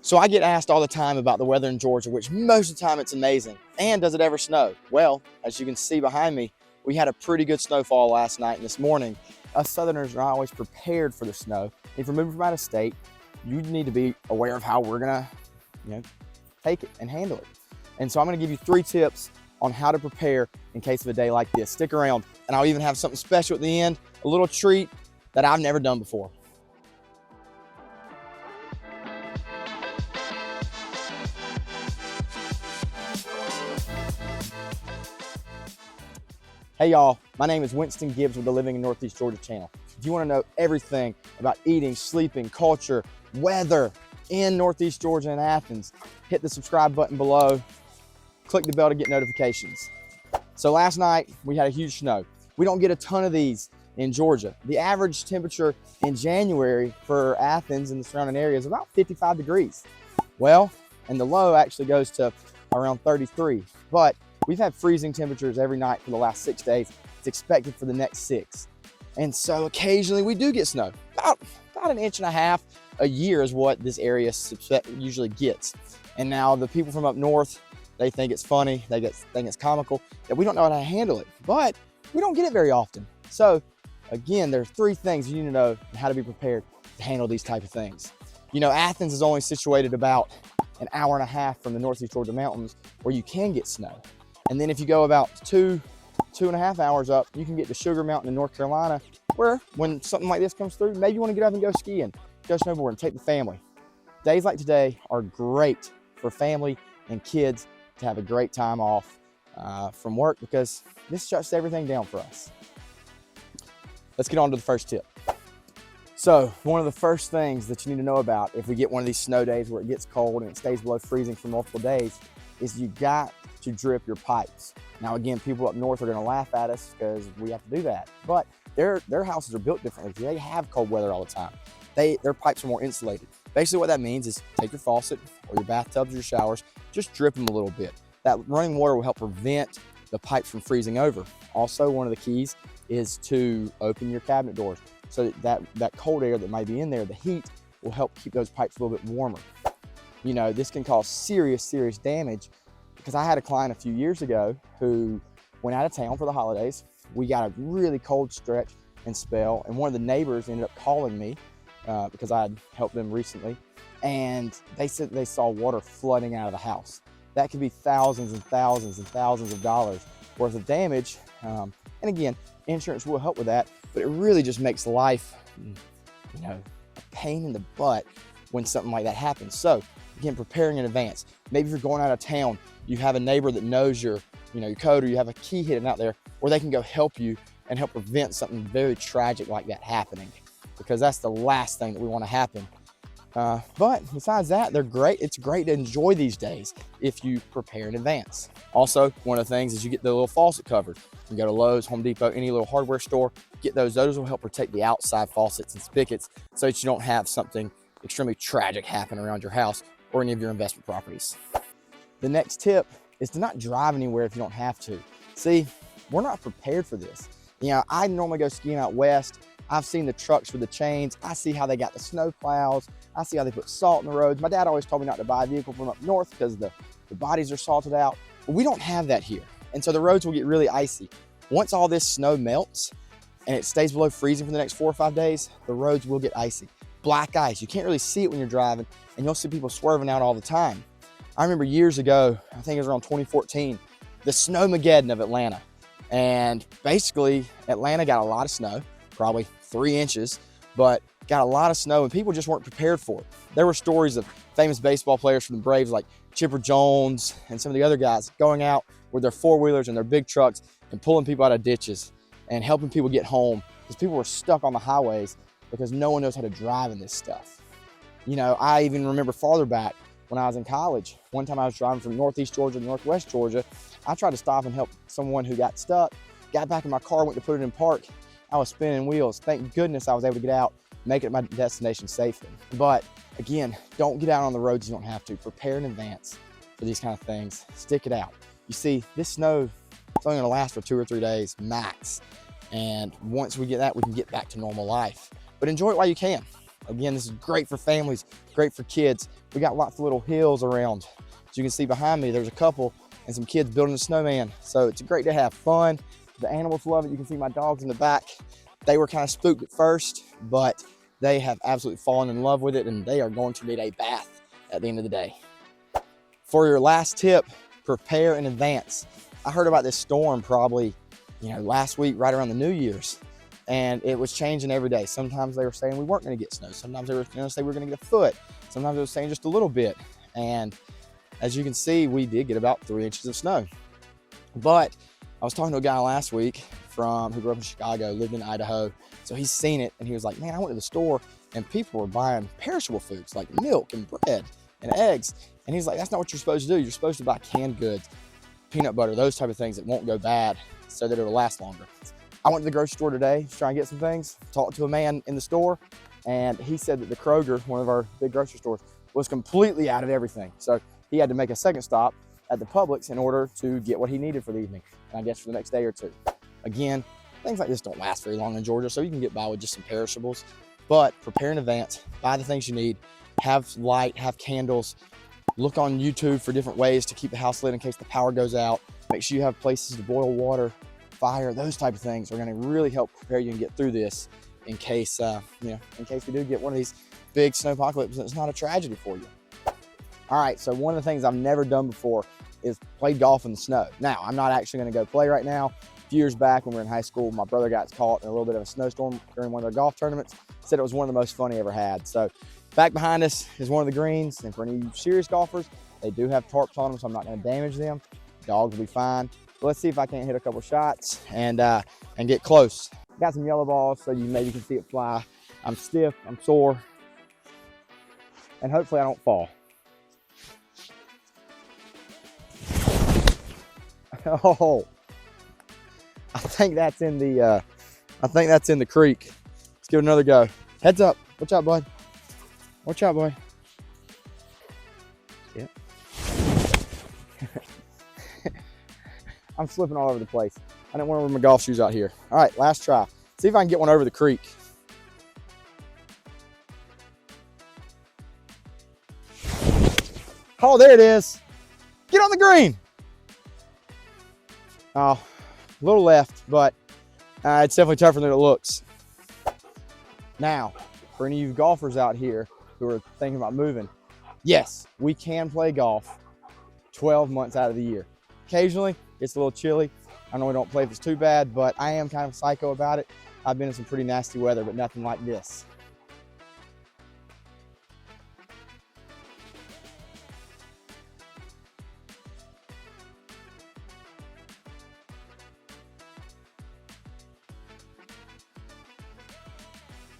So I get asked all the time about the weather in Georgia, which most of the time it's amazing. And does it ever snow? Well, as you can see behind me, we had a pretty good snowfall last night and this morning. Us Southerners are not always prepared for the snow. If you're moving from out of state, you need to be aware of how we're gonna, take it and handle it. And so I'm gonna give you 3 tips on how to prepare in case of a day like this. Stick around, and I'll even have something special at the end, a little treat that I've never done before. Hey y'all, my name is Winston Gibbs with the Living in Northeast Georgia channel. If you want to know everything about eating, sleeping, culture, weather in Northeast Georgia and Athens, hit the subscribe button below, click the bell to get notifications. So last night we had a huge snow. We don't get a ton of these in Georgia. The average temperature in January for Athens and the surrounding area is about 55 degrees. Well, and the low actually goes to around 33, but we've had freezing temperatures every night for the last 6 days. It's expected for the next 6. And so occasionally we do get snow. About 1.5 inches a year is what this area usually gets. And now the people from up north, they think it's funny, they think it's comical, that we don't know how to handle it, but we don't get it very often. So again, there are 3 things you need to know how to be prepared to handle these type of things. Athens is only situated about 1.5 hours from the Northeast Georgia mountains where you can get snow. And then if you go about 2.5 hours up, you can get to Sugar Mountain in North Carolina, where when something like this comes through, maybe you want to get up and go skiing, go snowboarding, take the family. Days like today are great for family and kids to have a great time off from work, because this shuts everything down for us. Let's get on to the first tip. So one of the first things that you need to know about if we get one of these snow days where it gets cold and it stays below freezing for multiple days is you got to drip your pipes. Now again, people up north are gonna laugh at us because we have to do that, but their houses are built differently. They have cold weather all the time. Their pipes are more insulated. Basically what that means is take your faucet or your bathtubs or your showers, just drip them a little bit. That running water will help prevent the pipes from freezing over. Also, one of the keys is to open your cabinet doors so that cold air that might be in there, the heat, will help keep those pipes a little bit warmer. This can cause serious damage, because I had a client a few years ago who went out of town for the holidays. We got a really cold stretch and spell, and one of the neighbors ended up calling me because I had helped them recently, and they said they saw water flooding out of the house. That could be thousands and thousands and thousands of dollars worth of damage. And again, insurance will help with that, but it really just makes life, a pain in the butt when something like that happens. So again, preparing in advance. Maybe if you're going out of town, you have a neighbor that knows your code, or you have a key hidden out there where they can go help you and help prevent something very tragic like that happening, because that's the last thing that we want to happen. But besides that, they're great. It's great to enjoy these days if you prepare in advance. Also, one of the things is you get the little faucet covered. You can go to Lowe's, Home Depot, any little hardware store, get those. Those will help protect the outside faucets and spigots so that you don't have something extremely tragic happen around your house or any of your investment properties. The next tip is to not drive anywhere if you don't have to. See, we're not prepared for this. I normally go skiing out west. I've seen the trucks with the chains. I see how they got the snow plows. I see how they put salt in the roads. My dad always told me not to buy a vehicle from up north because the bodies are salted out. But we don't have that here. And so the roads will get really icy. Once all this snow melts and it stays below freezing for the next 4 or 5 days, the roads will get icy. Black ice. You can't really see it when you're driving, and you'll see people swerving out all the time. I remember years ago, I think it was around 2014, the Snowmaggedon of Atlanta. And basically, Atlanta got a lot of snow, probably 3 inches, but got a lot of snow, and people just weren't prepared for it. There were stories of famous baseball players from the Braves like Chipper Jones and some of the other guys going out with their 4-wheelers and their big trucks and pulling people out of ditches and helping people get home, because people were stuck on the highways because no one knows how to drive in this stuff. I even remember farther back when I was in college. One time I was driving from Northeast Georgia to Northwest Georgia. I tried to stop and help someone who got stuck. Got back in my car, went to put it in park. I was spinning wheels. Thank goodness I was able to get out, make it to my destination safely. But again, don't get out on the roads you don't have to. Prepare in advance for these kind of things. Stick it out. You see, this snow, it's only gonna last for 2 or 3 days max. And once we get that, we can get back to normal life. But enjoy it while you can. Again, this is great for families, great for kids. We got lots of little hills around. As you can see behind me, there's a couple and some kids building a snowman. So it's great to have fun. The animals love it. You can see my dogs in the back. They were kind of spooked at first, but they have absolutely fallen in love with it, and they are going to need a bath at the end of the day. For your last tip, prepare in advance. I heard about this storm probably, last week, right around the New Year's, and it was changing every day. Sometimes they were saying we weren't going to get snow. Sometimes they were going to say we were going to get a foot. Sometimes they were saying just a little bit. And as you can see, we did get about 3 inches of snow. But I was talking to a guy last week who grew up in Chicago, lived in Idaho. So he's seen it, and he was like, man, I went to the store and people were buying perishable foods like milk and bread and eggs. And he's like, that's not what you're supposed to do. You're supposed to buy canned goods, peanut butter, those type of things that won't go bad so that it'll last longer. I went to the grocery store today to try and get some things, talked to a man in the store, and he said that the Kroger, one of our big grocery stores, was completely out of everything. So he had to make a second stop at the Publix in order to get what he needed for the evening, and I guess for the next day or two. Again, things like this don't last very long in Georgia, so you can get by with just some perishables, but prepare in advance, buy the things you need, have light, have candles, look on YouTube for different ways to keep the house lit in case the power goes out. Make sure you have places to boil water, fire, those type of things are going to really help prepare you and get through this in case, in case we do get one of these big snow apocalypses and it's not a tragedy for you. All right, so one of the things I've never done before is play golf in the snow. Now, I'm not actually going to go play right now. A few years back when we were in high school, my brother got caught in a little bit of a snowstorm during one of their golf tournaments. Said it was one of the most fun he ever had. So back behind us is one of the greens, and for any serious golfers, they do have tarps on them, so I'm not going to damage them. Dogs will be fine. But let's see if I can't hit a couple shots and get close. Got some yellow balls so you maybe can see it fly. I'm stiff, I'm sore, and hopefully I don't fall. Oh, I think that's in the creek. Let's give it another go. Heads up. Watch out, bud. Watch out, boy. Yep. I'm slipping all over the place. I didn't want to wear my golf shoes out here. All right, last try. See if I can get one over the creek. Oh, there it is. Get on the green. Oh, a little left, but it's definitely tougher than it looks. Now, for any of you golfers out here who are thinking about moving, yes, we can play golf 12 months out of the year. Occasionally, it's a little chilly. I normally don't play if it's too bad, but I am kind of psycho about it. I've been in some pretty nasty weather, but nothing like this.